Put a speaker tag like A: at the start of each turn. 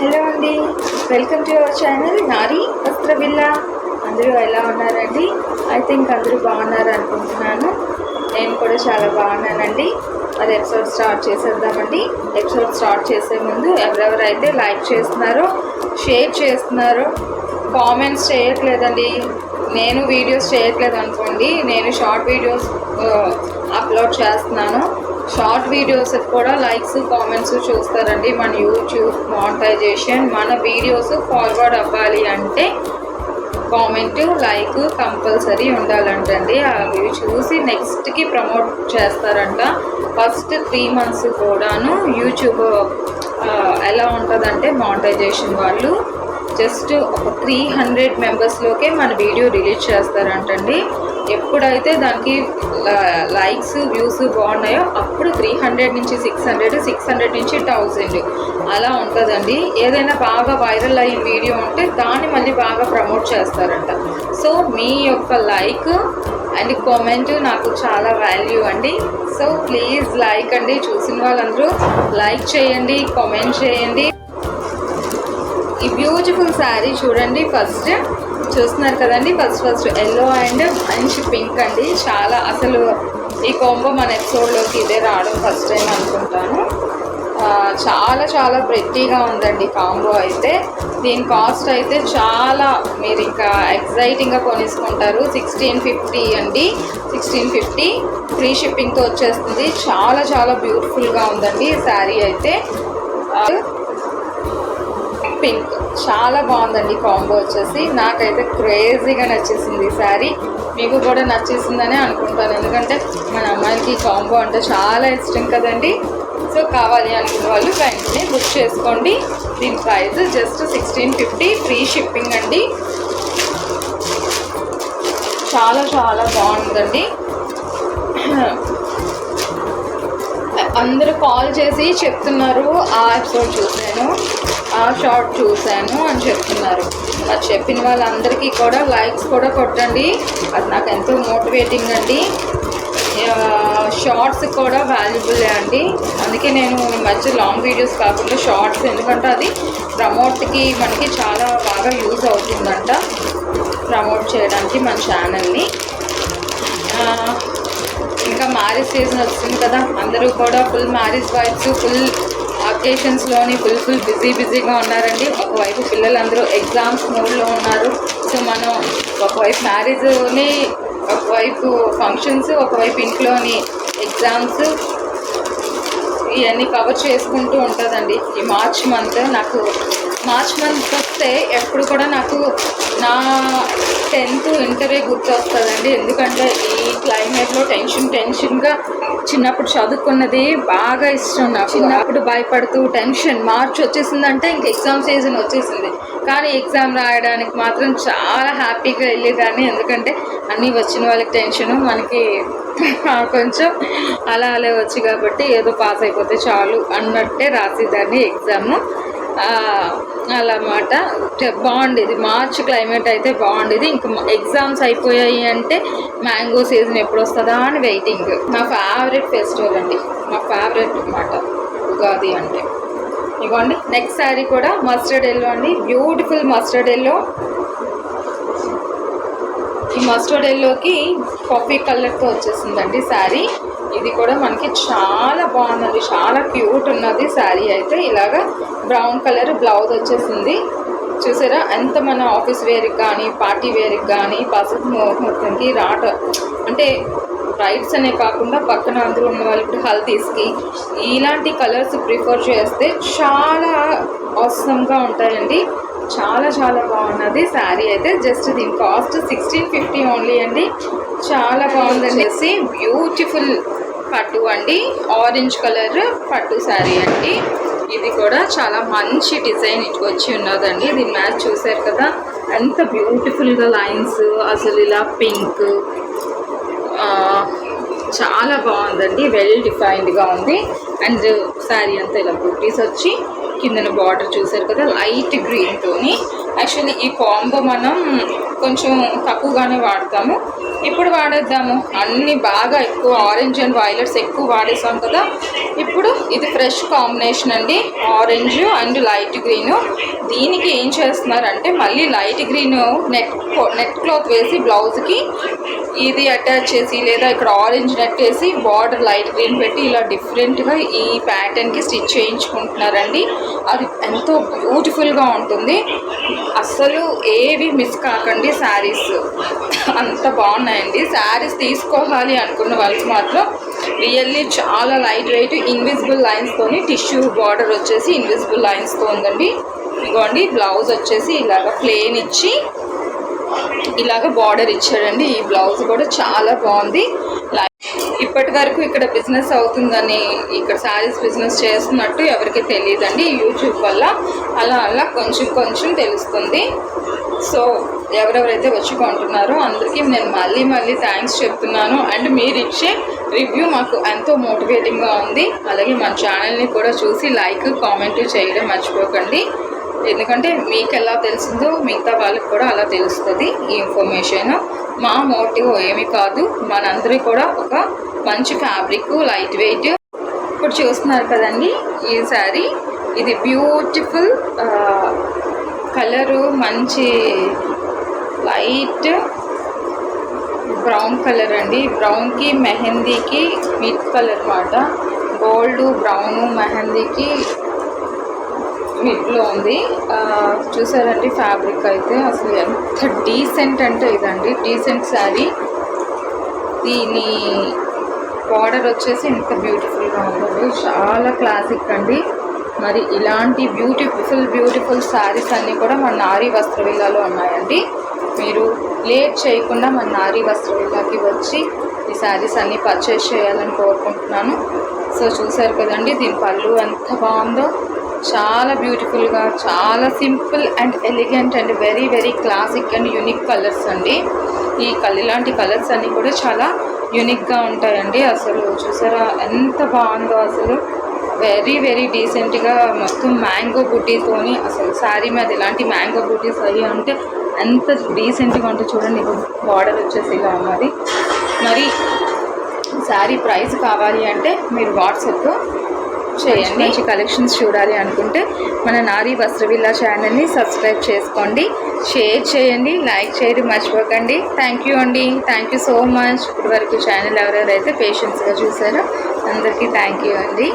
A: Hello అండి, welcome to our channel నారీ వస్త్ర villa. అందరూ ఎలా ఉన్నారండి? ఐ థింక్ అందరూ బాగున్నారు అనుకుంటున్నాను. నేను కూడా చాలా బాగున్నానండి. అది ఎపిసోడ్ స్టార్ట్ చేసేద్దామండి. ఎపిసోడ్ స్టార్ట్ చేసే ముందు ఎవరెవరైతే లైక్ చేస్తున్నారో, షేర్ చేస్తున్నారో, కామెంట్స్ చేయట్లేదండి, నేను వీడియోస్ చేయట్లేదు అనుకోండి. నేను షార్ట్ వీడియోస్ అప్లోడ్ చేస్తున్నాను. షార్ట్ వీడియోస్ కూడా లైక్స్ కామెంట్స్ చూస్తారండి. మన యూట్యూబ్ మానిటైజేషన్ మన వీడియోస్ ఫార్వర్డ్ అవ్వాలి అంటే కామెంట్ లైక్ కంపల్సరీ ఉండాలంటండి. అవి చూసి నెక్స్ట్కి ప్రమోట్ చేస్తారంట. ఫస్ట్ 3 months కూడాను యూట్యూబ్ ఎలా ఉంటుందంటే మానిటైజేషన్ వాళ్ళు జస్ట్ ఒక 300 మెంబర్స్లోకే మన వీడియో రిలీజ్ చేస్తారంటండి. ఎప్పుడైతే దానికి లైక్స్ వ్యూస్ బాగున్నాయో అప్పుడు 300 నుంచి 600, 600 నుంచి 1000 అలా ఉంటుందండి. ఏదైనా బాగా వైరల్ అయిన వీడియో ఉంటే దాన్ని మళ్ళీ బాగా ప్రమోట్ చేస్తారంట. సో మీ యొక్క లైక్ అండ్ కామెంట్ నాకు చాలా వాల్యూ అండి. సో ప్లీజ్ లైక్ అండి, చూసిన వాళ్ళందరూ లైక్ చేయండి, కామెంట్ చేయండి. ఈ బ్యూటిఫుల్ శారీ చూడండి. ఫస్ట్ చూస్తున్నారు కదండి, ఫస్ట్ ఎల్లో అండ్ మంచి పింక్ అండి. చాలా అసలు ఈ కాంబో మన ఎపిసోడ్లోకి ఇదే రావడం ఫస్ట్ టైం అనుకుంటాను. చాలా చాలా ప్రెట్టీగా ఉందండి కాంబో అయితే. దీని కాస్ట్ అయితే చాలా మీరు ఇంకా ఎక్సైటింగ్గా కొనేసుకుంటారు. 1650 అండి, 1650 ఫ్రీ షిప్పింగ్తో వచ్చేస్తుంది. చాలా చాలా బ్యూటిఫుల్గా ఉందండి శారీ అయితే. పింక్ చాలా బాగుందండి కాంబో వచ్చేసి. నాకైతే క్రేజీగా నచ్చేసింది ఈ శారీ. మీకు కూడా నచ్చేసిందని అనుకుంటాను, ఎందుకంటే మన అమ్మాయికి కాంబో అంటే చాలా ఇష్టం కదండి. సో కావాలి అనుకున్న వాళ్ళు వెంటనే బుక్ చేసుకోండి. దీని ప్రైస్ జస్ట్ 1650 ఫ్రీ షిప్పింగ్ అండి. చాలా చాలా బాగుందండి. అందరూ కాల్ చేసి చెప్తున్నారు, ఆ ఎపిసోడ్ చూశాను, ఆ షార్ట్ చూశాను అని చెప్తున్నారు. అది చెప్పిన వాళ్ళందరికీ కూడా లైక్స్ కూడా కొట్టండి. అది నాకు ఎంతో మోటివేటింగ్ అండి. షార్ట్స్ కూడా వాల్యుబుల్లే అండి. అందుకే నేను ఈ మధ్య లాంగ్ వీడియోస్ కాకుండా షార్ట్స్, ఎందుకంటే అది ప్రమోట్కి మనకి చాలా బాగా యూజ్ అవుతుందంట, ప్రమోట్ చేయడానికి మన ఛానల్ని. ఇంకా మ్యారేజ్ సీజన్ వస్తుంది కదా, అందరూ కూడా ఫుల్ మ్యారేజ్ వైబ్స్, ఫుల్ అకేషన్స్లోని ఫుల్ బిజీగా ఉన్నారండి. ఒకవైపు పిల్లలందరూ ఎగ్జామ్స్ మోడ్లో ఉన్నారు. సో మనం ఒకవైపు మ్యారేజ్ని, ఒకవైపు ఫంక్షన్స్, ఒకవైపు ఇంట్లోని ఎగ్జామ్స్, ఇవన్నీ కవర్ చేసుకుంటూ ఉంటుందండి ఈ మార్చ్ మంత్. నాకు మార్చ్ మంత్ వస్తే ఎప్పుడు కూడా నాకు నా 10th ఇంటరే గుర్తు వస్తుందండి. ఎందుకంటే ఈ క్లైమేట్లో టెన్షన్గా చిన్నప్పుడు చదువుకున్నది బాగా ఇష్టం నాకు. చిన్నప్పుడు భయపడుతూ టెన్షన్, మార్చ్ వచ్చేసిందంటే ఇంక ఎగ్జామ్ సీజన్ వచ్చేసింది. కానీ ఎగ్జామ్ రాయడానికి మాత్రం చాలా హ్యాపీగా వెళ్ళేదాన్ని, ఎందుకంటే అన్నీ వచ్చిన వాళ్ళకి టెన్షను, మనకి కొంచెం అలా వచ్చి కాబట్టి ఏదో పాస్ అయిపోతే చాలు అన్నట్టే రాసేదాన్ని ఎగ్జాము. అలా మాట బాగుండేది. మార్చ్ క్లైమేట్ అయితే బాగుండేది. ఇంకా ఎగ్జామ్స్ అయిపోయాయి అంటే మ్యాంగో సీజన్ ఎప్పుడు వస్తుందా అని వెయిటింగ్. నా ఫేవరెట్ ఫెస్టివల్ అండి, నా ఫేవరెట్ అన్నమాట ఉగాది అంటే. ఇవ్వండి నెక్స్ట్ శారీ కూడా మస్టర్డ్ ఎల్లో అండి, బ్యూటిఫుల్ మస్టర్డ్ ఎల్లో. ఈ మస్టర్డ్ ఎల్లోకి కాఫీ కలర్తో వచ్చేసిందండి శారీ. ఇది కూడా మనకి చాలా బాగుందండి, చాలా క్యూట్ ఉన్నది శారీ అయితే. ఇలాగా బ్రౌన్ కలర్ బ్లౌజ్ వచ్చేసింది. చూసారా ఎంత మన ఆఫీస్ వేర్కి కానీ, పార్టీ వేర్కి కానీ, పసుపు ముహూర్తంకి అంటే బ్రైడ్స్ అనే కాకుండా పక్కన అందరూ ఉన్న వాళ్ళు ఇప్పుడు హల్దీస్కి ఇలాంటి కలర్స్ ప్రిఫర్ చేస్తే చాలా ఆసమ్గా ఉంటాయండి. చాలా చాలా బాగున్నది శారీ అయితే. జస్ట్ దీని కాస్ట్ 1650 ఓన్లీ అండి. చాలా బాగుందనేసి బ్యూటిఫుల్ పట్టు అండి, ఆరెంజ్ కలర్ పట్టు శారీ అండి. ఇది కూడా చాలా మంచి డిజైన్ ఇటు వచ్చి ఉన్నదండి. దీని మ్యాచ్ చూసారు కదా ఎంత బ్యూటిఫుల్గా లైన్స్, అసలు ఇలా పింక్ చాలా బాగుందండి, వెల్ డిఫైన్డ్గా ఉంది. అండ్ శారీ అంతా ఇలా బూటీస్ వచ్చి కిందన బార్డర్ చూసారు కదా లైట్ గ్రీన్తోని. యాక్చువల్లీ ఈ కాంబో మనం కొంచెం తక్కువగానే వాడతాము. ఇప్పుడు వాడేద్దాము, అన్నీ బాగా ఎక్కువ ఆరెంజ్ అండ్ వైలెట్స్ ఎక్కువ వాడేసాం కదా. ఇప్పుడు ఇది ఫ్రెష్ కాంబినేషన్ అండి, ఆరెంజ్ అండ్ లైట్ గ్రీను. దీనికి ఏం చేస్తున్నారంటే మళ్ళీ లైట్ గ్రీన్ నెట్ క్లాత్ వేసి బ్లౌజ్కి ఇది అటాచ్ చేసి, లేదా ఇక్కడ ఆరెంజ్ నెట్ వేసి బార్డర్ లైట్ గ్రీన్ పెట్టి ఇలా డిఫరెంట్గా ఈ ప్యాటర్న్కి స్టిచ్ చేయించుకుంటున్నారండి. అది ఎంతో బ్యూటిఫుల్గా ఉంటుంది. అస్సలు ఏవి మిస్ కాకండి, శారీస్ అంత బాగున్నాయండి. శారీస్ తీసుకోవాలి అనుకున్న వాళ్ళకి మాత్రం రియల్లీ చాలా లైట్ వెయిట్, ఇన్విజిబుల్ లైన్స్తోని టిష్యూ బార్డర్ వచ్చేసి ఇన్విజిబుల్ లైన్స్తో ఉందండి. ఇదిగోండి బ్లౌజ్ వచ్చేసి ఇలాగ ప్లెయిన్ ఇచ్చి ఇలాగ బార్డర్ ఇచ్చాడండి. ఈ బ్లౌజ్ కూడా చాలా బాగుంది. ఇప్పటి వరకు ఇక్కడ బిజినెస్ అవుతుందని, ఇక్కడ శారీస్ బిజినెస్ చేస్తున్నట్టు ఎవరికి తెలియదండి. యూట్యూబ్ వల్ల అలా అలా కొంచెం కొంచెం తెలుస్తుంది. సో ఎవరెవరైతే వచ్చి కొంటున్నారో అందరికీ నేను మళ్ళీ మళ్ళీ థ్యాంక్స్ చెప్తున్నాను. అండ్ మీరు ఇచ్చే రివ్యూ మాకు ఎంతో మోటివేటింగ్గా ఉంది. అలాగే మన ఛానల్ని కూడా చూసి లైక్ కామెంట్ చేయడం మర్చిపోకండి. ఎందుకంటే మీకు ఎలా తెలిసిందో మిగతా వాళ్ళకి కూడా అలా తెలుస్తుంది ఈ ఇన్ఫర్మేషన్. మా మోటివ్ ఏమీ కాదు, మనందరూ కూడా ఒక మంచి ఫ్యాబ్రిక్, లైట్ వెయిట్. ఇప్పుడు చూస్తున్నారు కదండి ఈ శారీ, ఇది బ్యూటిఫుల్ కలరు, మంచి లైట్ బ్రౌన్ కలర్ అండి. బ్రౌన్కి మెహందీకి మిడ్ కలర్ మాట, గోల్డ్ బ్రౌను మెహందీకి మిడ్లో ఉంది. చూసారండి ఫ్యాబ్రిక్ అయితే అసలు ఎంత డీసెంట్ అంటే ఇదండి, డీసెంట్ శారీ. దీని బార్డర్ వచ్చేసి ఎంత బ్యూటిఫుల్గా ఉందండి, చాలా క్లాసిక్ అండి. మరి ఇలాంటి బ్యూటిఫుల్ శారీస్ అన్నీ కూడా మన నారీ వస్త్ర విల్లాలో ఉన్నాయండి. మీరు లేట్ చేయకుండా మన నారీ వస్త్ర విల్లాకి వచ్చి ఈ శారీస్ అన్నీ పర్చేస్ చేయాలని కోరుకుంటున్నాను. సో చూసారు కదండి దీని పళ్ళు ఎంత బాగుందో, చాలా బ్యూటిఫుల్గా, చాలా simple and elegant and very very classic and unique colours అండి. ఇలాంటి కలర్స్ అన్నీ కూడా చాలా యూనిక్గా ఉంటాయండి. అసలు చూసారా ఎంత బాగుందో, అసలు వెరీ వెరీ డీసెంట్గా మొత్తం మ్యాంగో బుటీతోని, అసలు శారీ మీద ఇలాంటి మ్యాంగో బుటీస్ అవి అంటే ఎంత డీసెంట్గా ఉంటే చూడండి. బార్డర్ వచ్చేసి ఇలా ఉన్నది. మరి శారీ ప్రైస్ కావాలి అంటే మీరు వాట్సాప్ చేయండి. మంచి కలెక్షన్స్ చూడాలి అనుకుంటే మన నారీ వస్త్ర విల్లా ఛానల్ని సబ్స్క్రైబ్ చేసుకోండి, షేర్ చేయండి, లైక్ చేయడం మర్చిపోకండి. థ్యాంక్ యూ అండి, థ్యాంక్ యూ సో మచ్. ఇప్పటి వరకు ఛానల్ ఎవరెవరైతే పేషెన్స్గా చూసారో అందరికీ థ్యాంక్ యూ అండి.